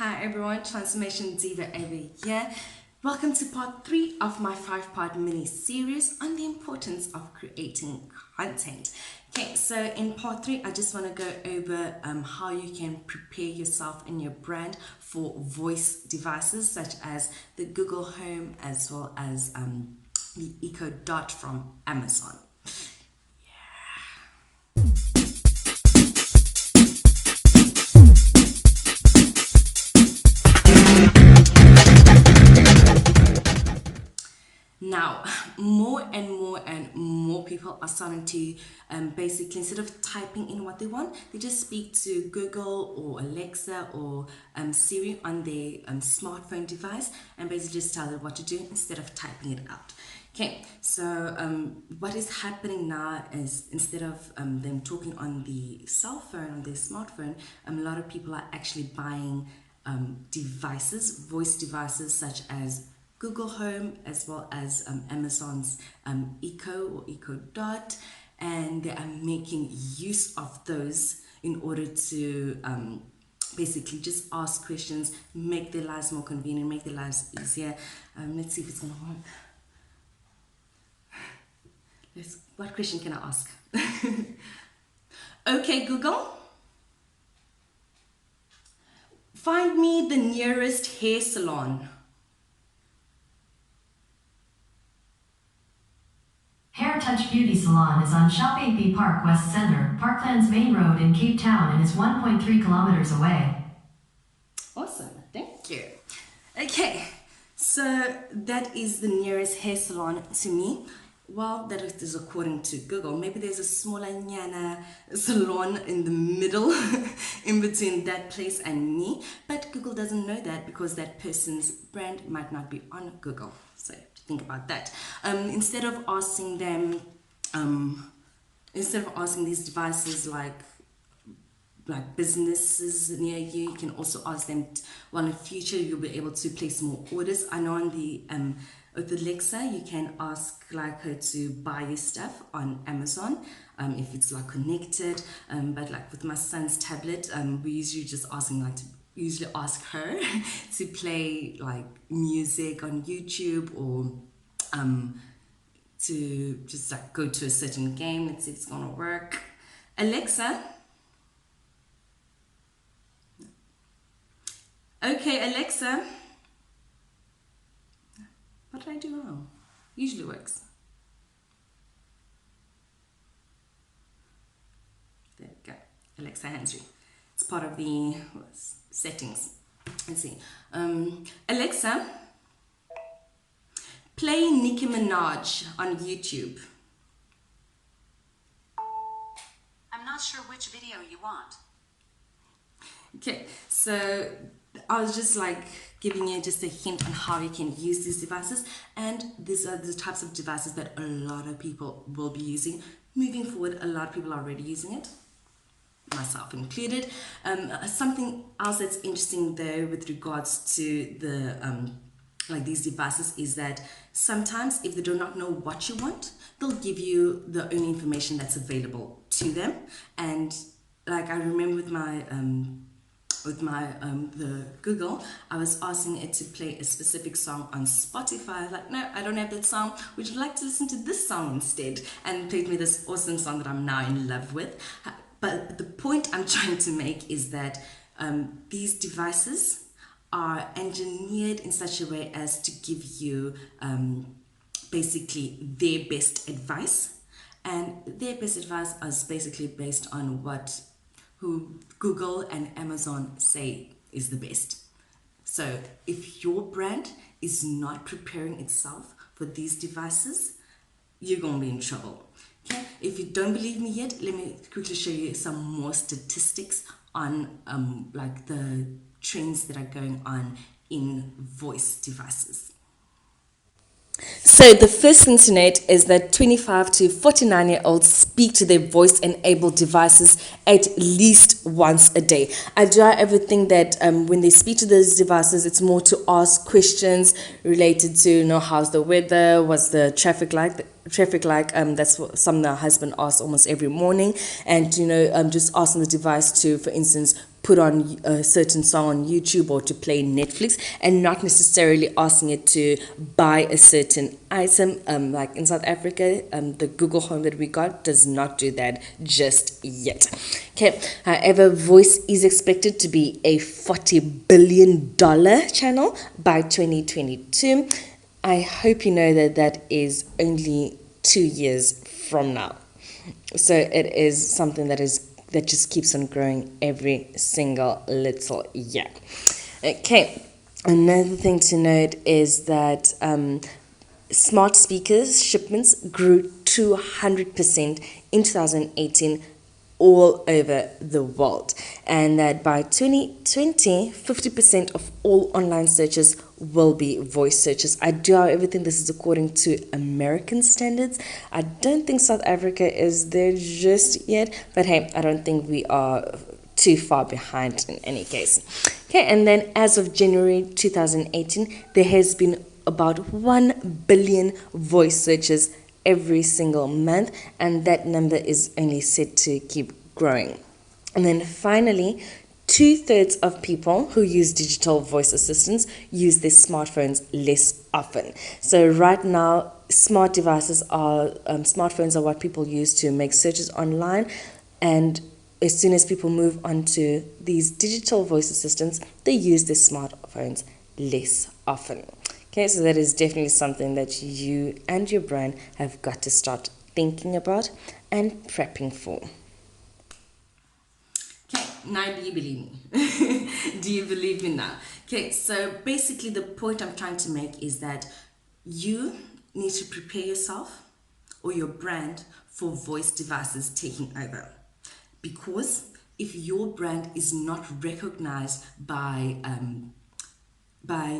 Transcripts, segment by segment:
Hi everyone, Transformation Diva over here. Welcome to part 3 of my 5-part mini series on the importance of creating content. Okay, so in part 3, I just want to go over how you can prepare yourself and your brand for voice devices such as the Google Home as well as the Echo Dot from Amazon. Now, more and more people are starting to basically, instead of typing in what they want, they just speak to Google or Alexa or Siri on their smartphone device and basically just tell it what to do instead of typing it out. Okay, so what is happening now is instead of them talking on the cell phone, on their smartphone, a lot of people are actually buying devices, voice devices such as Google Home as well as Amazon's Echo or Echo Dot, and they are making use of those in order to basically just ask questions, make their lives more convenient, make their lives easier. Let's see if it's gonna work. What question can I ask? Okay, Google, find me the nearest hair salon. Hair Touch Beauty Salon is on Shop Park West Center, Parkland's main road in Cape Town, and is 1.3 kilometers away. Awesome, thank you. Okay, so that is the nearest hair salon to me. Well, that is according to Google. Maybe there's a smaller nyana salon in the middle, in between that place and me. But Google doesn't know that because that person's brand might not be on Google. So think about that. Instead of asking them, instead of asking these devices like businesses near you, you can also ask them. Well, in the future you'll be able to place more orders. I know on the with Alexa you can ask like her to buy your stuff on Amazon if it's like connected, but like with my son's tablet we usually just asking like to usually ask her to play like music on YouTube or to just like go to a certain game. Let's see if it's gonna work. Alexa, okay, Alexa, what did I do wrong? Usually works. There we go. Alexa hands-free. It's part of the settings. Let's see. Alexa, play Nicki Minaj on YouTube. I'm not sure which video you want. Okay, so I was just like giving you just a hint on how you can use these devices, and these are the types of devices that a lot of people will be using moving forward. A lot of people are already using it, myself included. Something else that's interesting though with regards to the like these devices is that sometimes if they do not know what you want, they'll give you the only information that's available to them. And like I remember with my the Google, I was asking it to play a specific song on Spotify. Like, no, I don't have that song. Would you like to listen to this song instead? And played me this awesome song that I'm now in love with. But the point I'm trying to make is that these devices are engineered in such a way as to give you basically their best advice. And their best advice is basically based on who Google and Amazon say is the best. So if your brand is not preparing itself for these devices, you're going to be in trouble. Okay? If you don't believe me yet, let me quickly show you some more statistics on like the trends that are going on in voice devices. So the first thing to note is that 25 to 49-year-olds speak to their voice-enabled devices at least once a day. I do ever think that when they speak to those devices, it's more to ask questions related to, how's the weather, what's the traffic like. That's something that my husband asks almost every morning, and just asking the device to, for instance, put on a certain song on YouTube or to play Netflix, and not necessarily asking it to buy a certain item. Like in South Africa, the Google Home that we got does not do that just yet. Okay, however, voice is expected to be a $40 billion channel by 2022. I hope you know that that is only 2 years from now. So it is something that just keeps on growing every single little year. Okay, another thing to note is that smart speakers shipments grew 200% in 2018 all over the world, and that by 2020 50% of all online searches will be voice searches. I do, however, think this is according to American standards. I don't think South Africa is there just yet, but hey, I don't think we are too far behind in any case. Okay, and then as of January 2018, there has been about 1 billion voice searches every single month, and that number is only set to keep growing. And then finally, 2/3 of people who use digital voice assistants use their smartphones less often. So right now, smartphones are what people use to make searches online, and as soon as people move on to these digital voice assistants, they use their smartphones less often. Okay, so that is definitely something that you and your brand have got to start thinking about and prepping for. Okay, now do you believe me? Do you believe me now? Okay, so basically the point I'm trying to make is that you need to prepare yourself or your brand for voice devices taking over. Because if your brand is not recognized by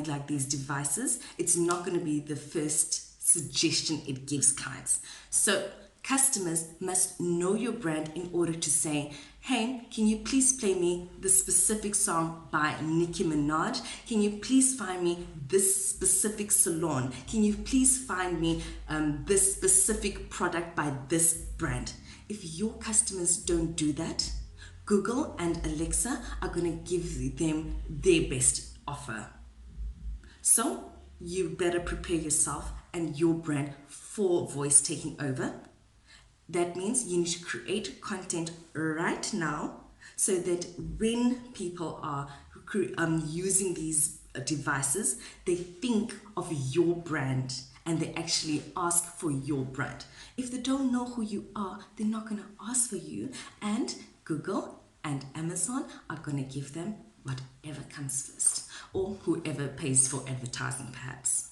like these devices, it's not going to be the first suggestion it gives clients. So customers must know your brand in order to say, hey, can you please play me the specific song by Nicki Minaj? Can you please find me this specific salon? Can you please find me this specific product by this brand? If your customers don't do that, Google and Alexa are going to give them their best offer. So you better prepare yourself and your brand for voice taking over. That means you need to create content right now so that when people are using these devices, they think of your brand and they actually ask for your brand. If they don't know who you are, they're not going to ask for you, and Google and Amazon are going to give them whatever comes first, or whoever pays for advertising perhaps.